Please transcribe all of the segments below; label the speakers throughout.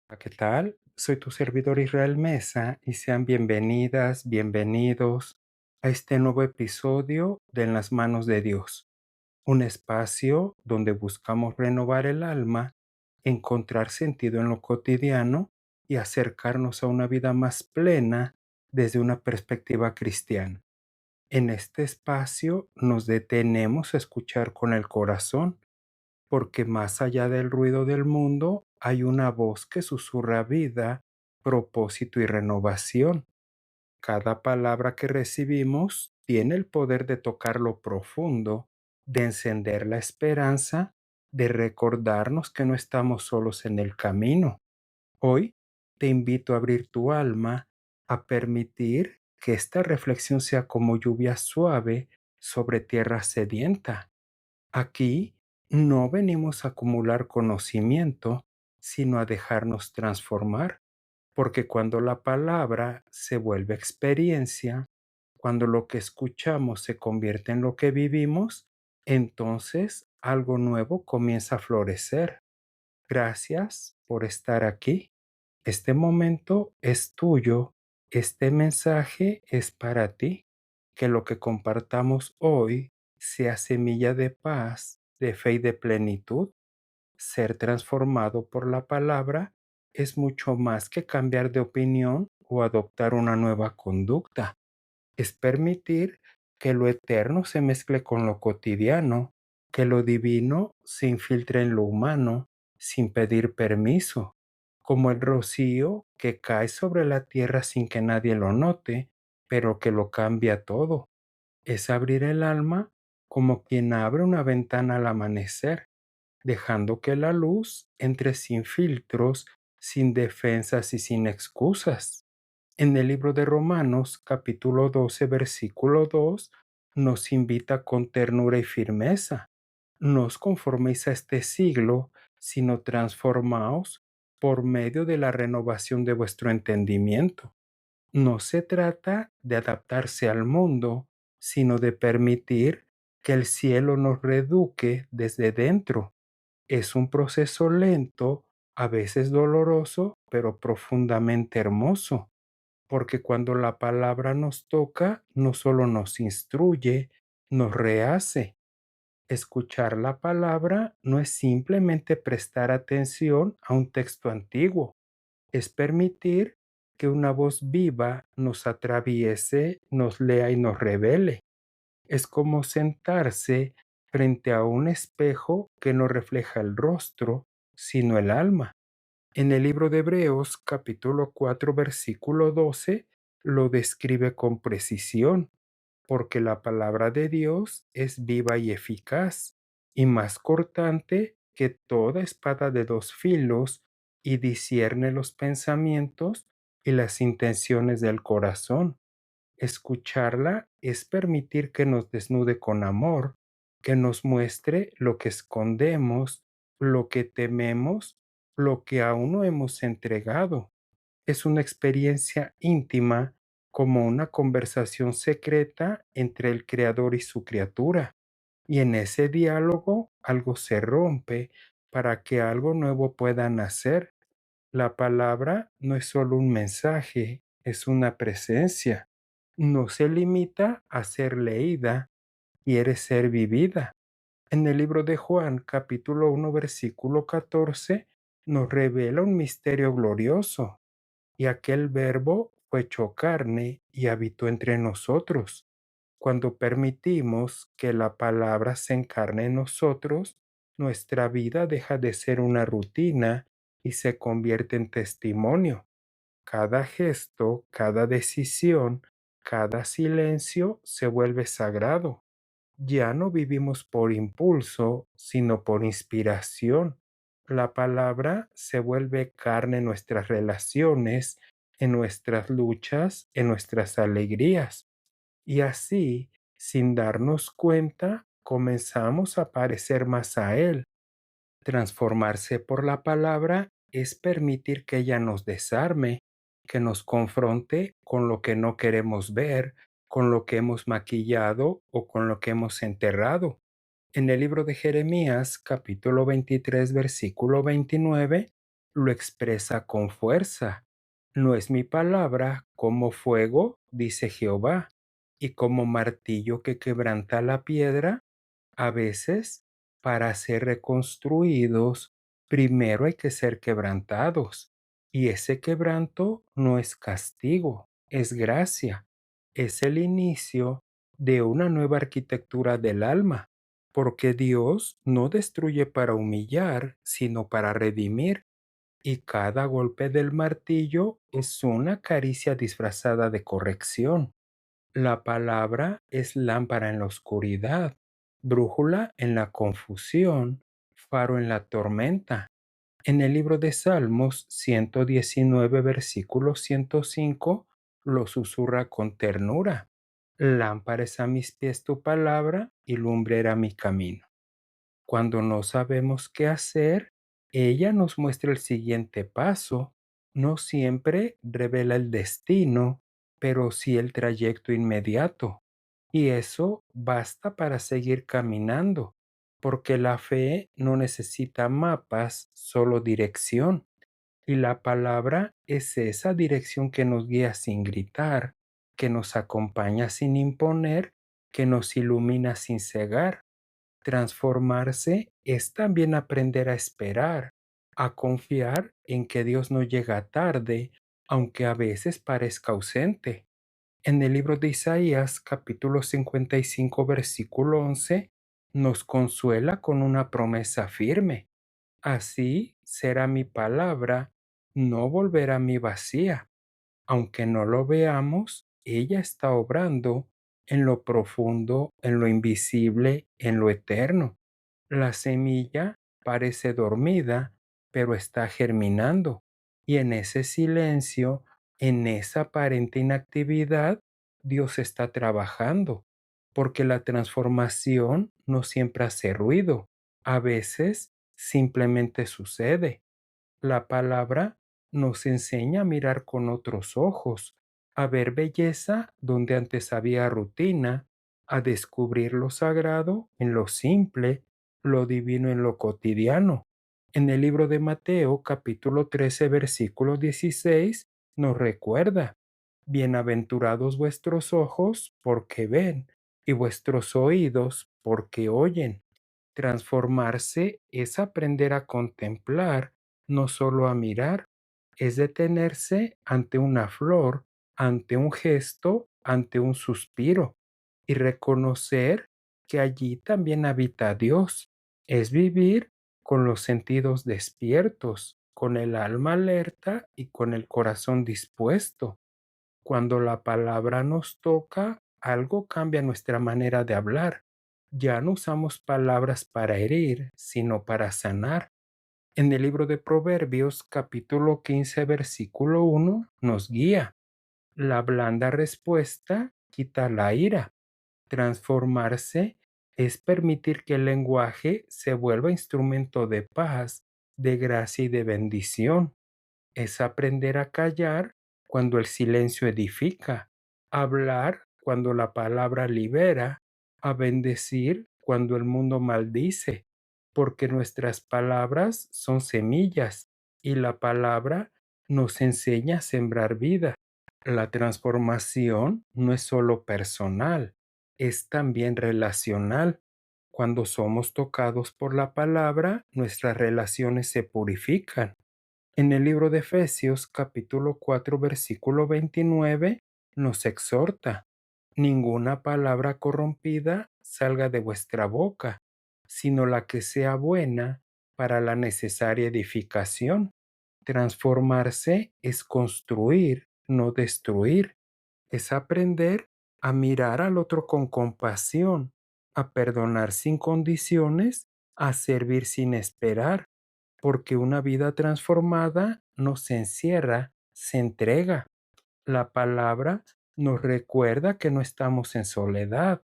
Speaker 1: Hola, ¿qué tal? Soy tu servidor Israel Mesa y sean bienvenidas, bienvenidos a este nuevo episodio de En las manos de Dios, un espacio donde buscamos renovar el alma, encontrar sentido en lo cotidiano y acercarnos a una vida más plena desde una perspectiva cristiana. En este espacio nos detenemos a escuchar con el corazón porque más allá del ruido del mundo hay una voz que susurra vida, propósito y renovación. Cada palabra que recibimos tiene el poder de tocar lo profundo, de encender la esperanza, de recordarnos que no estamos solos en el camino. Hoy te invito a abrir tu alma, a permitir que esta reflexión sea como lluvia suave sobre tierra sedienta. Aquí no venimos a acumular conocimiento, sino a dejarnos transformar, porque cuando la palabra se vuelve experiencia, cuando lo que escuchamos se convierte en lo que vivimos, entonces algo nuevo comienza a florecer. Gracias por estar aquí. Este momento es tuyo. Este mensaje es para ti. Que lo que compartamos hoy sea semilla de paz, de fe y de plenitud. Ser transformado por la palabra es mucho más que cambiar de opinión o adoptar una nueva conducta. Es permitir que lo eterno se mezcle con lo cotidiano, que lo divino se infiltre en lo humano sin pedir permiso, como el rocío que cae sobre la tierra sin que nadie lo note, pero que lo cambia todo. Es abrir el alma como quien abre una ventana al amanecer, dejando que la luz entre sin filtros, sin defensas y sin excusas. En el libro de Romanos, capítulo 12, versículo 2, nos invita con ternura y firmeza. No os conforméis a este siglo, sino transformaos por medio de la renovación de vuestro entendimiento. No se trata de adaptarse al mundo, sino de permitir que el cielo nos reeduque desde dentro. Es un proceso lento, a veces doloroso, pero profundamente hermoso, porque cuando la palabra nos toca, no solo nos instruye, nos rehace. Escuchar la palabra no es simplemente prestar atención a un texto antiguo, es permitir que una voz viva nos atraviese, nos lea y nos revele. Es como sentarse frente a un espejo que no refleja el rostro, sino el alma. En el libro de Hebreos, capítulo 4, versículo 12, lo describe con precisión, porque la palabra de Dios es viva y eficaz, y más cortante que toda espada de dos filos, y discierne los pensamientos y las intenciones del corazón. Escucharla es permitir que nos desnude con amor, que nos muestre lo que escondemos, lo que tememos, lo que aún no hemos entregado. Es una experiencia íntima, como una conversación secreta entre el Creador y su criatura. Y en ese diálogo algo se rompe para que algo nuevo pueda nacer. La palabra no es solo un mensaje, es una presencia. No se limita a ser leída, quiere ser vivida. En el libro de Juan, capítulo 1, versículo 14, nos revela un misterio glorioso. Y aquel verbo fue hecho carne y habitó entre nosotros. Cuando permitimos que la palabra se encarne en nosotros, nuestra vida deja de ser una rutina y se convierte en testimonio. Cada gesto, cada decisión, cada silencio se vuelve sagrado. Ya no vivimos por impulso, sino por inspiración. La palabra se vuelve carne en nuestras relaciones, en nuestras luchas, en nuestras alegrías. Y así, sin darnos cuenta, comenzamos a parecer más a Él. Transformarse por la palabra es permitir que ella nos desarme, que nos confronte con lo que no queremos ver, con lo que hemos maquillado o con lo que hemos enterrado. En el libro de Jeremías, capítulo 23, versículo 29, lo expresa con fuerza. No es mi palabra como fuego, dice Jehová, y como martillo que quebranta la piedra. A veces, para ser reconstruidos, primero hay que ser quebrantados. Y ese quebranto no es castigo, es gracia. Es el inicio de una nueva arquitectura del alma, porque Dios no destruye para humillar, sino para redimir. Y cada golpe del martillo es una caricia disfrazada de corrección. La palabra es lámpara en la oscuridad, brújula en la confusión, faro en la tormenta. En el libro de Salmos 119, versículo 105, lo susurra con ternura. Lámpara es a mis pies tu palabra y lumbrera mi camino. Cuando no sabemos qué hacer, ella nos muestra el siguiente paso. No siempre revela el destino, pero sí el trayecto inmediato. Y eso basta para seguir caminando, porque la fe no necesita mapas, solo dirección. Y la palabra es esa dirección que nos guía sin gritar, que nos acompaña sin imponer, que nos ilumina sin cegar. Transformarse es también aprender a esperar, a confiar en que Dios no llega tarde, aunque a veces parezca ausente. En el libro de Isaías, capítulo 55, versículo 11, nos consuela con una promesa firme. Así será mi palabra, no volverá a mí vacía. Aunque no lo veamos, ella está obrando en lo profundo, en lo invisible, en lo eterno. La semilla parece dormida, pero está germinando. Y en ese silencio, en esa aparente inactividad, Dios está trabajando, porque la transformación no siempre hace ruido. A veces simplemente sucede. La palabra nos enseña a mirar con otros ojos, a ver belleza donde antes había rutina, a descubrir lo sagrado en lo simple, lo divino en lo cotidiano. En el libro de Mateo, capítulo 13, versículo 16, nos recuerda, bienaventurados vuestros ojos porque ven y vuestros oídos porque oyen. Transformarse es aprender a contemplar, no solo a mirar, es detenerse ante una flor, ante un gesto, ante un suspiro, y reconocer que allí también habita Dios. Es vivir con los sentidos despiertos, con el alma alerta y con el corazón dispuesto. Cuando la palabra nos toca, algo cambia nuestra manera de hablar. Ya no usamos palabras para herir, sino para sanar. En el libro de Proverbios, capítulo 15, versículo 1, nos guía. La blanda respuesta quita la ira. Transformarse es permitir que el lenguaje se vuelva instrumento de paz, de gracia y de bendición. Es aprender a callar cuando el silencio edifica, a hablar cuando la palabra libera, a bendecir cuando el mundo maldice, porque nuestras palabras son semillas y la palabra nos enseña a sembrar vida. La transformación no es solo personal, es también relacional. Cuando somos tocados por la palabra, nuestras relaciones se purifican. En el libro de Efesios capítulo 4 versículo 29 nos exhorta, ninguna palabra corrompida salga de vuestra boca, sino la que sea buena para la necesaria edificación. Transformarse es construir, no destruir. Es aprender a mirar al otro con compasión, a perdonar sin condiciones, a servir sin esperar, porque una vida transformada no se encierra, se entrega. La palabra nos recuerda que no estamos en soledad,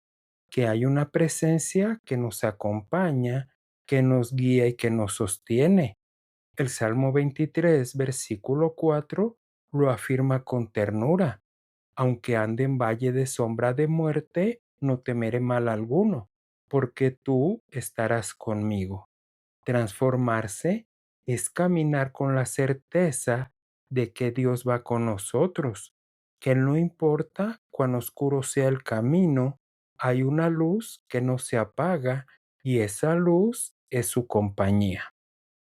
Speaker 1: que hay una presencia que nos acompaña, que nos guía y que nos sostiene. El Salmo 23, versículo 4, lo afirma con ternura. Aunque ande en valle de sombra de muerte, no temeré mal alguno, porque tú estarás conmigo. Transformarse es caminar con la certeza de que Dios va con nosotros, que no importa cuán oscuro sea el camino, hay una luz que no se apaga y esa luz es su compañía.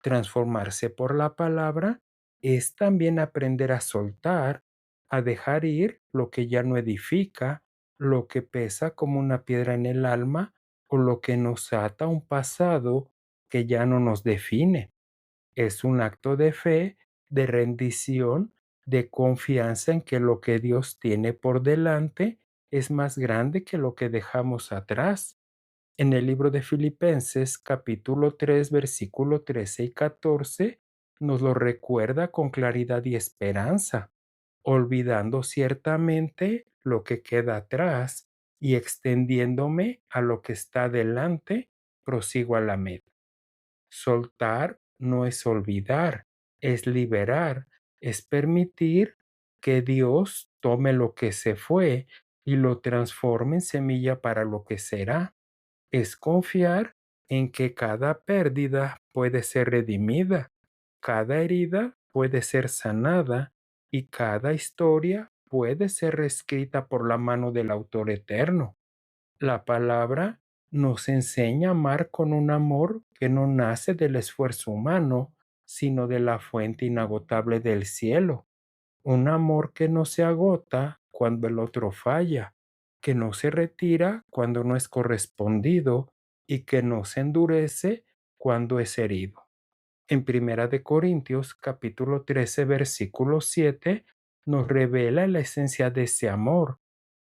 Speaker 1: Transformarse por la palabra es también aprender a soltar, a dejar ir lo que ya no edifica, lo que pesa como una piedra en el alma o lo que nos ata a un pasado que ya no nos define. Es un acto de fe, de rendición, de confianza en que lo que Dios tiene por delante es más grande que lo que dejamos atrás. En el libro de Filipenses, capítulo 3, versículo 13 y 14, nos lo recuerda con claridad y esperanza, olvidando ciertamente lo que queda atrás y extendiéndome a lo que está delante, prosigo a la meta. Soltar no es olvidar, es liberar, es permitir que Dios tome lo que se fue y lo transforme en semilla para lo que será. Es confiar en que cada pérdida puede ser redimida, cada herida puede ser sanada y cada historia puede ser reescrita por la mano del autor eterno. La palabra nos enseña a amar con un amor que no nace del esfuerzo humano, sino de la fuente inagotable del cielo. Un amor que no se agota cuando el otro falla, que no se retira cuando no es correspondido y que no se endurece cuando es herido. En Primera de Corintios, capítulo 13, versículo 7, nos revela la esencia de ese amor.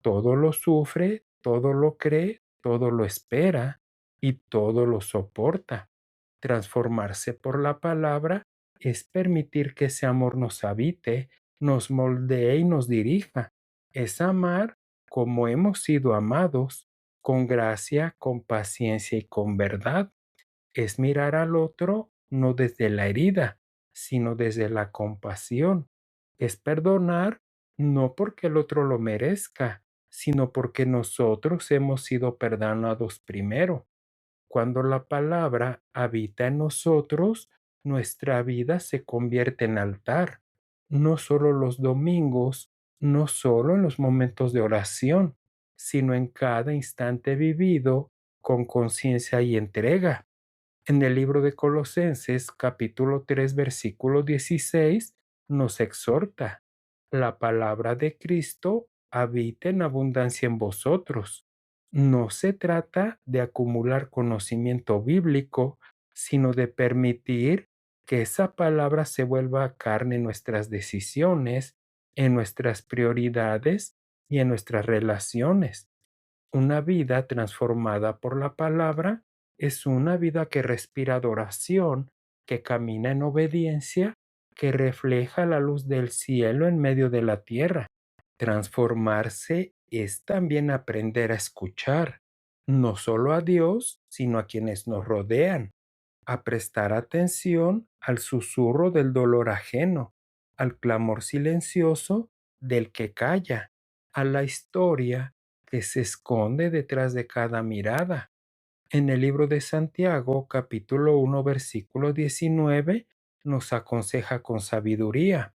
Speaker 1: Todo lo sufre, todo lo cree, todo lo espera y todo lo soporta. Transformarse por la palabra es permitir que ese amor nos habite, nos moldee y nos dirija. Es amar como hemos sido amados, con gracia, con paciencia y con verdad. Es mirar al otro no desde la herida, sino desde la compasión. Es perdonar no porque el otro lo merezca, sino porque nosotros hemos sido perdonados primero. Cuando la palabra habita en nosotros, nuestra vida se convierte en altar, no solo los domingos, no solo en los momentos de oración, sino en cada instante vivido con conciencia y entrega. En el libro de Colosenses, capítulo 3, versículo 16, nos exhorta: la palabra de Cristo habita en abundancia en vosotros. No se trata de acumular conocimiento bíblico, sino de permitir que esa palabra se vuelva carne en nuestras decisiones, en nuestras prioridades y en nuestras relaciones. Una vida transformada por la palabra es una vida que respira adoración, que camina en obediencia, que refleja la luz del cielo en medio de la tierra. Transformarse es también aprender a escuchar, no solo a Dios, sino a quienes nos rodean, a prestar atención al susurro del dolor ajeno, al clamor silencioso del que calla, a la historia que se esconde detrás de cada mirada. En el libro de Santiago, capítulo 1, versículo 19, nos aconseja con sabiduría: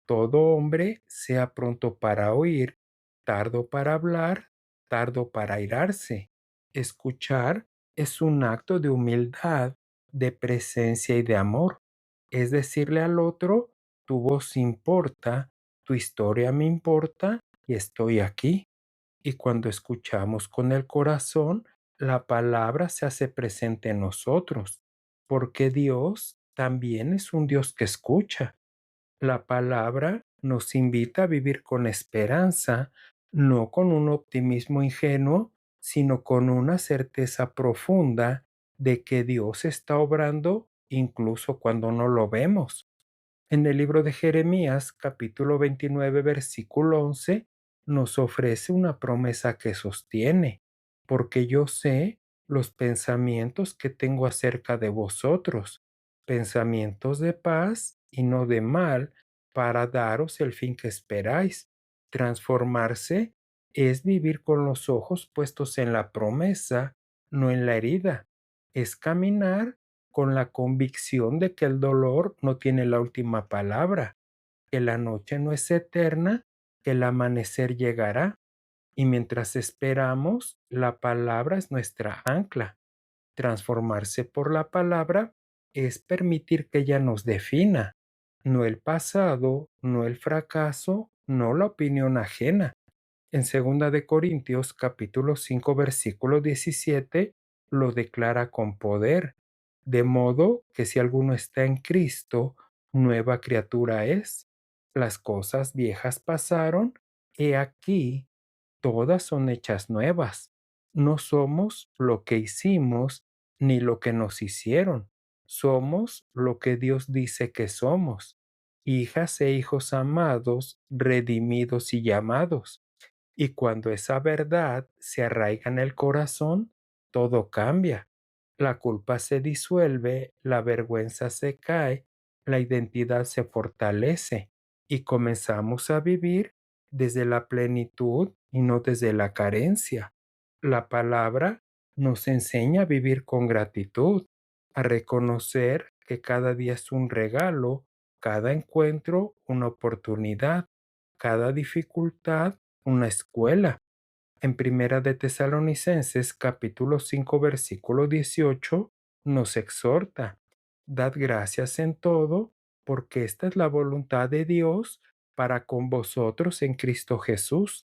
Speaker 1: todo hombre sea pronto para oír, tardo para hablar, tardo para airarse. Escuchar es un acto de humildad, de presencia y de amor. Es decirle al otro: tu voz importa, tu historia me importa y estoy aquí. Y cuando escuchamos con el corazón, la palabra se hace presente en nosotros, porque Dios también es un Dios que escucha. La palabra nos invita a vivir con esperanza, no con un optimismo ingenuo, sino con una certeza profunda de que Dios está obrando incluso cuando no lo vemos. En el libro de Jeremías, capítulo 29, versículo 11, nos ofrece una promesa que sostiene: porque yo sé los pensamientos que tengo acerca de vosotros, pensamientos de paz y no de mal, para daros el fin que esperáis. Transformarse es vivir con los ojos puestos en la promesa, no en la herida. Es caminar con la convicción de que el dolor no tiene la última palabra, que la noche no es eterna, que el amanecer llegará. Y mientras esperamos, la palabra es nuestra ancla. Transformarse por la palabra es permitir que ella nos defina, no el pasado, no el fracaso, no la opinión ajena. En segunda de Corintios capítulo 5 versículo 17 lo declara con poder, de modo que si alguno está en Cristo, nueva criatura es. Las cosas viejas pasaron, he aquí, todas son hechas nuevas. No somos lo que hicimos ni lo que nos hicieron. Somos lo que Dios dice que somos, hijas e hijos amados, redimidos y llamados. Y cuando esa verdad se arraiga en el corazón, todo cambia. La culpa se disuelve, la vergüenza se cae, la identidad se fortalece y comenzamos a vivir desde la plenitud y no desde la carencia. La palabra nos enseña a vivir con gratitud, a reconocer que cada día es un regalo, cada encuentro una oportunidad, cada dificultad una escuela. En Primera de Tesalonicenses capítulo 5 versículo 18 nos exhorta: dad gracias en todo, porque esta es la voluntad de Dios para con vosotros en Cristo Jesús.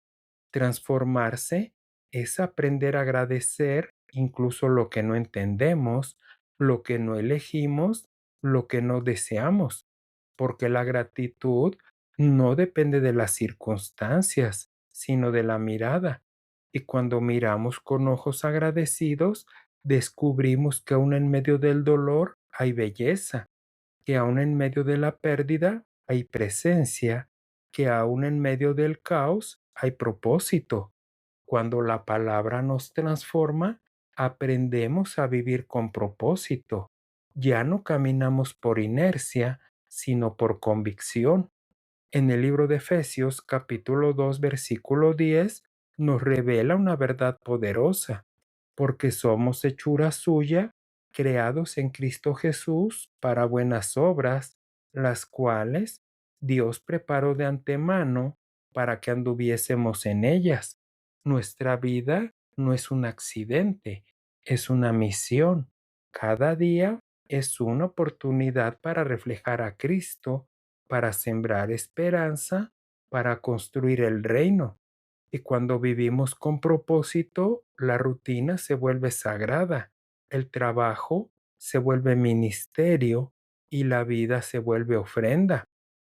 Speaker 1: Transformarse es aprender a agradecer incluso lo que no entendemos, lo que no elegimos, lo que no deseamos, porque la gratitud no depende de las circunstancias, sino de la mirada. Y cuando miramos con ojos agradecidos, descubrimos que aún en medio del dolor hay belleza, que aún en medio de la pérdida hay presencia, que aún en medio del caos hay propósito. Cuando la palabra nos transforma, aprendemos a vivir con propósito. Ya no caminamos por inercia, sino por convicción. En el libro de Efesios capítulo 2 versículo 10 nos revela una verdad poderosa, porque somos hechura suya, creados en Cristo Jesús para buenas obras, las cuales Dios preparó de antemano para que anduviésemos en ellas. Nuestra vida no es un accidente, es una misión. Cada día es una oportunidad para reflejar a Cristo, para sembrar esperanza, para construir el reino. Y cuando vivimos con propósito, la rutina se vuelve sagrada, el trabajo se vuelve ministerio y la vida se vuelve ofrenda.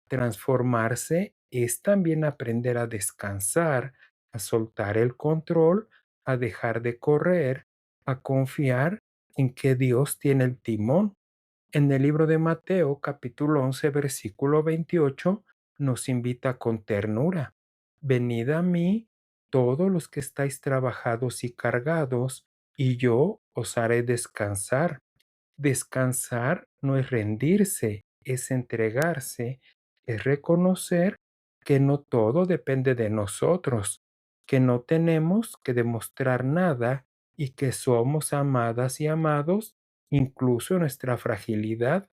Speaker 1: Transformarse es también aprender a descansar, a soltar el control, a dejar de correr, a confiar en que Dios tiene el timón. En el libro de Mateo, capítulo 11, versículo 28, nos invita con ternura: venid a mí todos los que estáis trabajados y cargados, y yo os haré descansar. Descansar no es rendirse, es entregarse, es reconocer que no todo depende de nosotros, que no tenemos que demostrar nada y que somos amadas y amados incluso en nuestra fragilidad.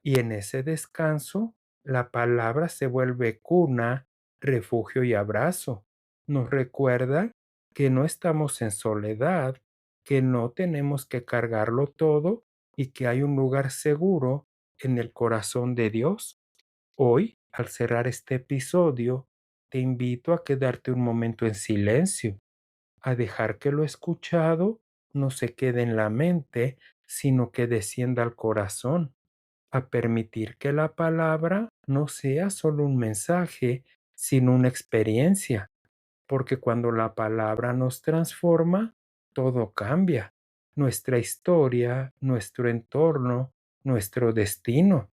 Speaker 1: Y en ese descanso, la palabra se vuelve cuna, refugio y abrazo. Nos recuerda que no estamos en soledad, que no tenemos que cargarlo todo y que hay un lugar seguro en el corazón de Dios. Hoy, al cerrar este episodio, te invito a quedarte un momento en silencio, a dejar que lo escuchado no se quede en la mente, sino que descienda al corazón, a permitir que la palabra no sea solo un mensaje, sino una experiencia, porque cuando la palabra nos transforma, todo cambia: nuestra historia, nuestro entorno, nuestro destino.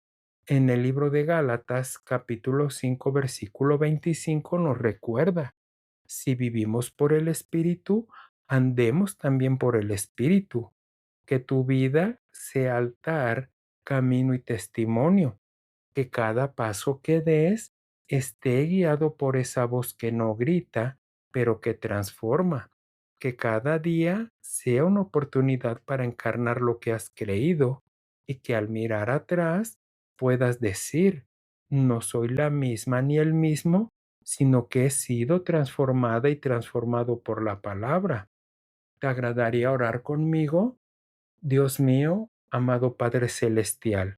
Speaker 1: En el libro de Gálatas, capítulo 5 versículo 25 nos recuerda: si vivimos por el Espíritu, andemos también por el Espíritu. Que tu vida sea altar, camino y testimonio. Que cada paso que des esté guiado por esa voz que no grita, pero que transforma. Que cada día sea una oportunidad para encarnar lo que has creído, y que al mirar atrás puedas decir, no soy la misma ni el mismo, sino que he sido transformada y transformado por la palabra. ¿Te agradaría orar conmigo? Dios mío, amado Padre Celestial,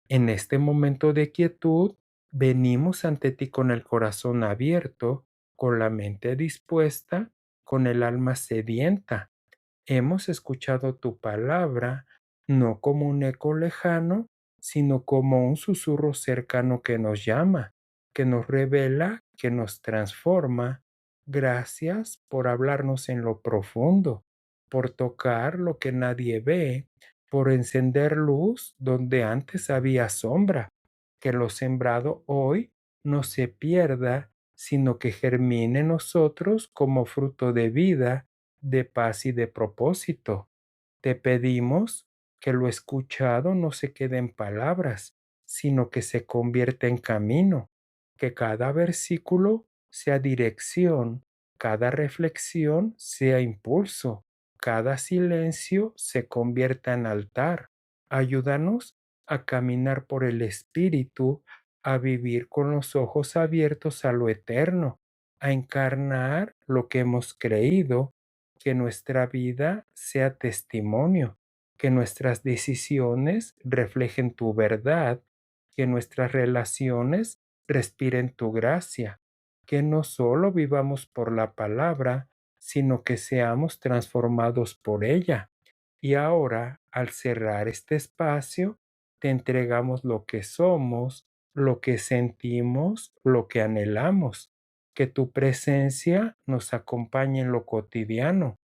Speaker 1: en este momento de quietud, venimos ante ti con el corazón abierto, con la mente dispuesta, con el alma sedienta. Hemos escuchado tu palabra, no como un eco lejano, sino como un susurro cercano que nos llama, que nos revela, que nos transforma. Gracias por hablarnos en lo profundo, por tocar lo que nadie ve, por encender luz donde antes había sombra. Que lo sembrado hoy no se pierda, sino que germine en nosotros como fruto de vida, de paz y de propósito. Te pedimos que lo escuchado no se quede en palabras, sino que se convierta en camino, que cada versículo sea dirección, cada reflexión sea impulso, cada silencio se convierta en altar. Ayúdanos a caminar por el Espíritu, a vivir con los ojos abiertos a lo eterno, a encarnar lo que hemos creído, que nuestra vida sea testimonio, que nuestras decisiones reflejen tu verdad, que nuestras relaciones respiren tu gracia, que no solo vivamos por la palabra, sino que seamos transformados por ella. Y ahora, al cerrar este espacio, te entregamos lo que somos, lo que sentimos, lo que anhelamos. Que tu presencia nos acompañe en lo cotidiano,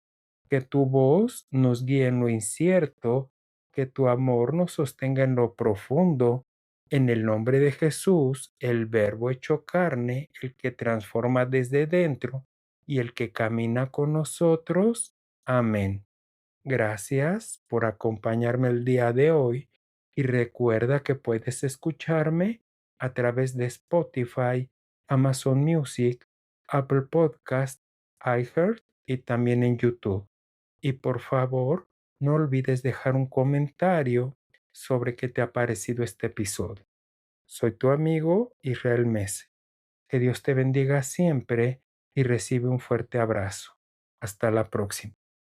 Speaker 1: que tu voz nos guíe en lo incierto, que tu amor nos sostenga en lo profundo. En el nombre de Jesús, el Verbo hecho carne, el que transforma desde dentro y el que camina con nosotros. Amén. Gracias por acompañarme el día de hoy y recuerda que puedes escucharme a través de Spotify, Amazon Music, Apple Podcast, iHeart y también en YouTube. Y por favor, no olvides dejar un comentario sobre qué te ha parecido este episodio. Soy tu amigo Israel Mese. Que Dios te bendiga siempre y recibe un fuerte abrazo. Hasta la próxima.